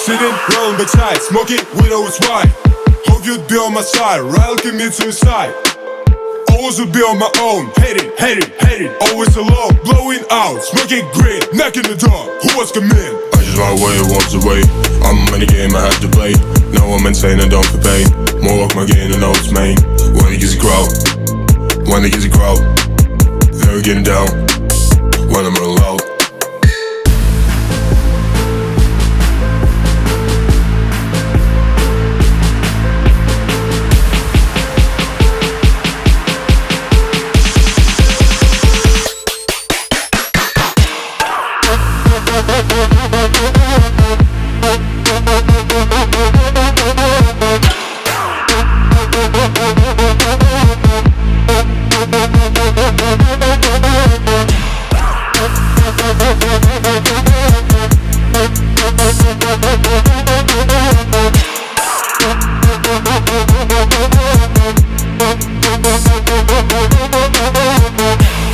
Sitting round the side, smoking widow's wine. Hope you'd be on my side, rather give me to your side. Always will be on my own, hate it, always alone. Blowing out, smoking green, knocking the door, who was coming? I just run away, walks away. I'm in the game, I have to play. Now I'm insane, I don't feel pain. More of my game than I was main. When it gets a crowd, they're getting down. When I'm alone.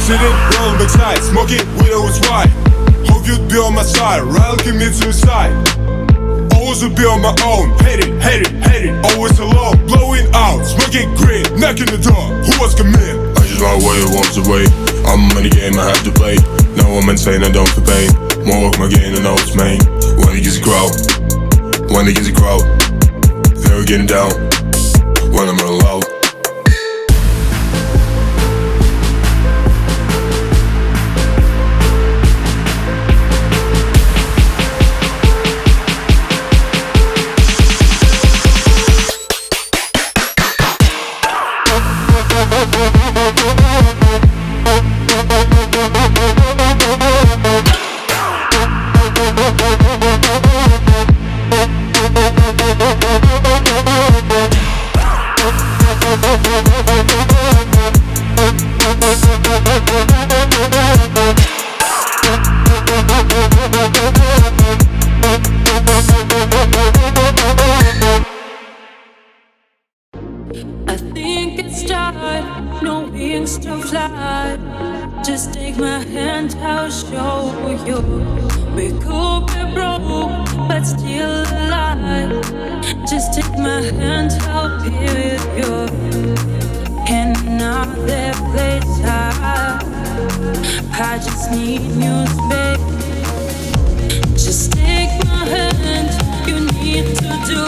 Sitting round the side, smoking widow's wine. Hope you'd be on my side, rather give me to your side. Always will be on my own, hate it, always alone. Blowing out, smoking green, knocking the door, who was coming? I just run away, walks away. I'm in the game, I have to play. Now I'm insane, I don't feel pain. More of my game than I was main. When it gets a crowd, they're getting down. When I'm alone. I think it's time, no wings to fly. Just take my hand, I'll show you. We could be broke, but still alive. Just take my hand, I'll be with you. In another place, I just need new space. Just take my hand, you need to do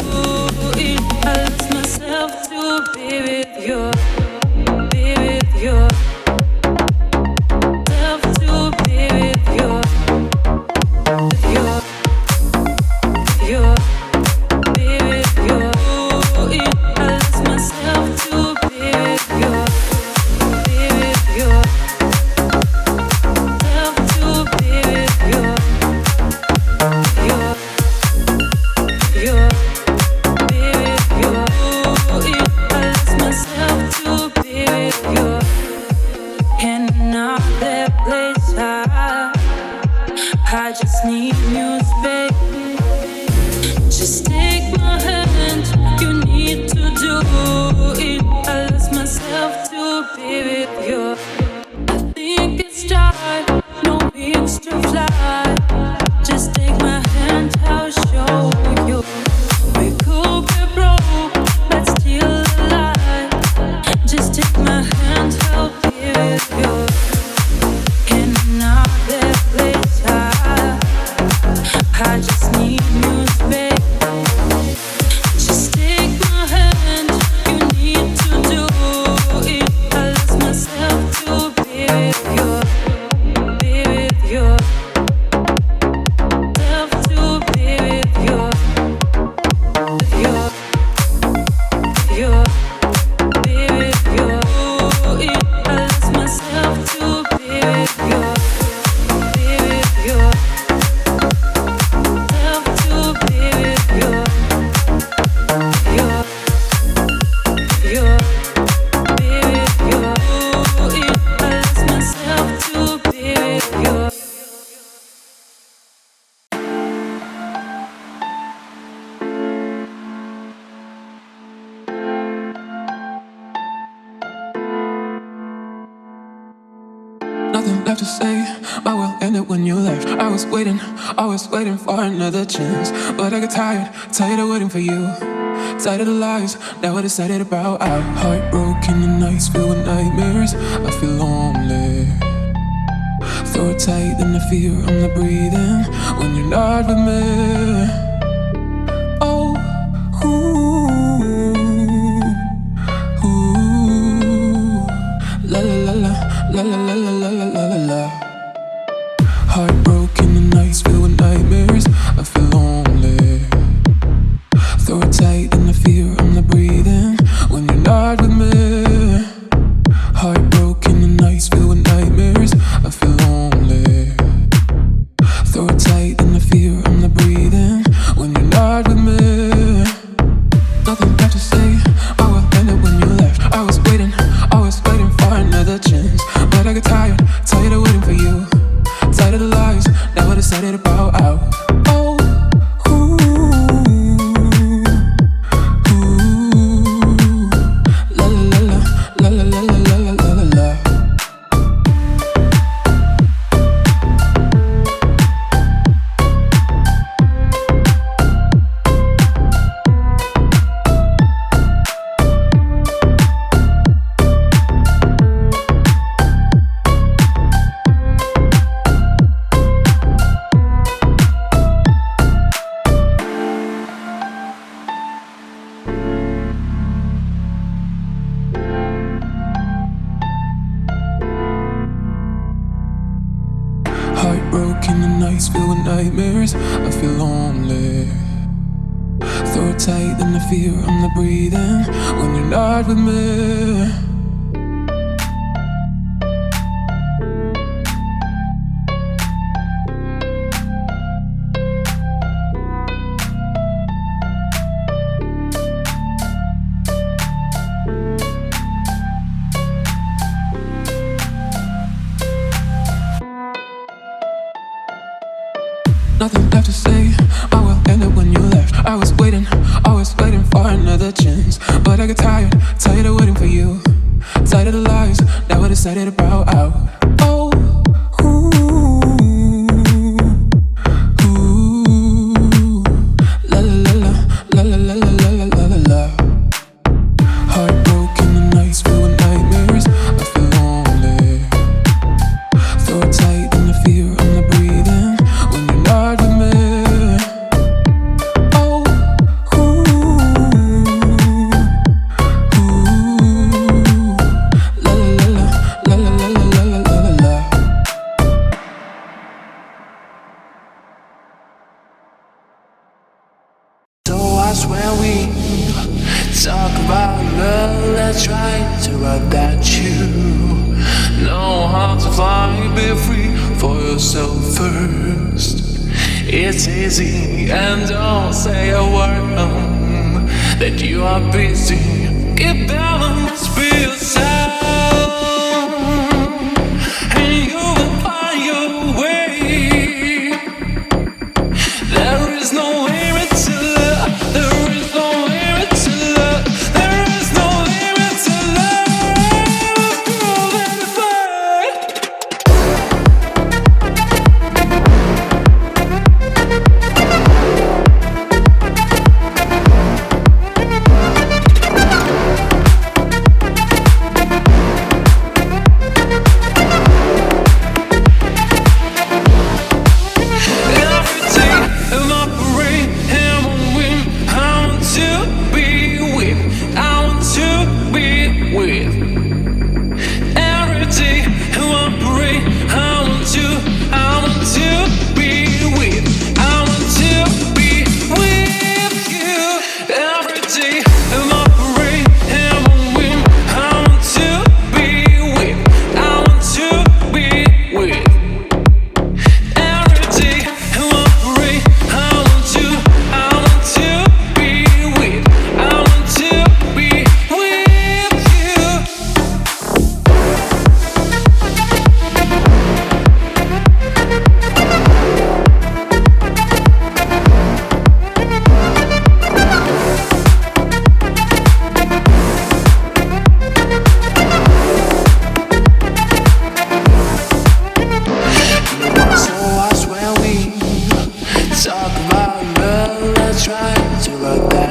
it. I lost myself to be with you, be with you. Self to be with you, with you, with you, be with you. I lost myself to be with you, be with you. Self to be with you, with you. Nothing left to say, my world ended when you left. I was waiting for another chance. But I got tired of waiting for you. Tired of the lies that were decided about. I'm heartbroken and nights filled with nightmares. I feel lonely. Throw it tight, then the fear I'm not breathing when you're not with me. Oh, ooh, ooh, la la la la la la la la la la la la. Heartbroken and nights filled with nightmares. I feel lonely. Throw it tight, then the fear I'm not breathing when you're not with me. Heartbroken and nights filled with nightmares. I feel lonely. Throw it tight, then the fear I'm not breathing when you're not with me. Nothing left to say, my world ended when you left. I was waiting for another chance. But I got tired of waiting for you. Tired of the lies that were decided about. Oh, ooh, ooh, la la la la la la la la la la la. Heartbroken and nights filled with nightmares. I feel lonely. Throw it tight, then the fear I'm not breathing when you're not with me. Nothing left to say, my world ended when you left. I was waiting for another chance. But I got tired of waiting for you. Tired of the lies that were decided about. Oh, ooh, ooh, la la la la la la la la la la la. Heartbroken and nights filled with nightmares. I feel lonely. Throw it tight, then the fear I'm not breathing when you're not with me. Oh, ooh, ooh, la la la la la la la la la la la. So I swear we talk about love, let's try to adapt you. Know how to fly, be free for yourself first. It's easy and don't say a word that you are busy. Keep balance, be yourself, and you will find your way. There is no limit to love. There is no limit to love. There is no limit to love. More than a fight. rub that